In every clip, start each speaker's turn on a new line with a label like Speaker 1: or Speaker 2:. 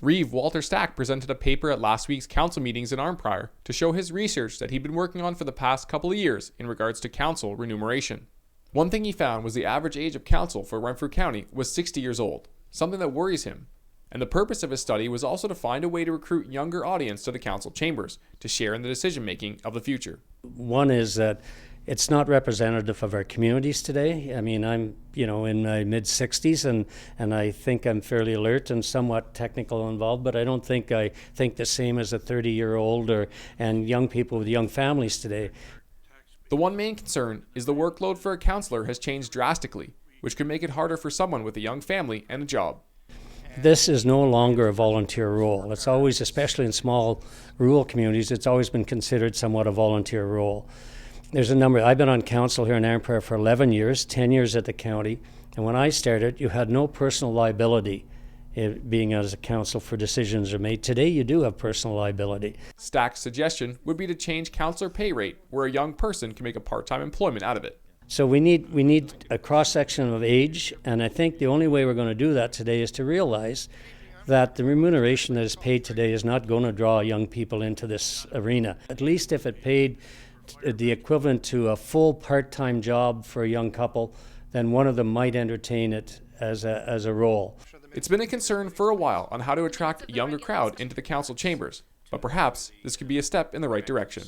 Speaker 1: Reeve Walter Stack presented a paper at last week's council meetings in Arnprior to show his research that he'd been working on for the past couple of years in regards to council remuneration. One thing he found was the average age of council for Renfrew County was 60 years old, something that worries him. And the purpose of his study was also to find a way to recruit younger audience to the council chambers to share in the decision-making of the future.
Speaker 2: One is that it's not representative of our communities today. I mean, I'm, in my mid-60s, and I think I'm fairly alert and somewhat technical involved, but I don't think I think the same as a 30-year-old and young people with young families today.
Speaker 1: The one main concern is the workload for a councillor has changed drastically, which could make it harder for someone with a young family and a job.
Speaker 2: This is no longer a volunteer role. It's always, especially in small rural communities, it's always been considered somewhat a volunteer role. There's a number. I've been on council here in Arnprior for 11 years, 10 years at the county, and when I started, you had no personal liability being as a council for decisions are made. Today, you do have personal liability.
Speaker 1: Stack's suggestion would be to change councillor pay rate, where a young person can make a part-time employment out of it.
Speaker 2: So we need a cross-section of age, and I think the only way we're going to do that today is to realize that the remuneration that is paid today is not going to draw young people into this arena. At least if it paid the equivalent to a full part-time job for a young couple, then one of them might entertain it as a role.
Speaker 1: It's been a concern for a while on how to attract a younger crowd into the council chambers, but perhaps this could be a step in the right direction.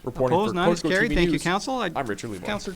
Speaker 1: Reporting
Speaker 3: Opposed,
Speaker 1: for
Speaker 3: none is
Speaker 1: Coastal
Speaker 3: carried.
Speaker 1: TV
Speaker 3: Thank you,
Speaker 1: News,
Speaker 3: Council.
Speaker 1: I'm Richard Leibowitz.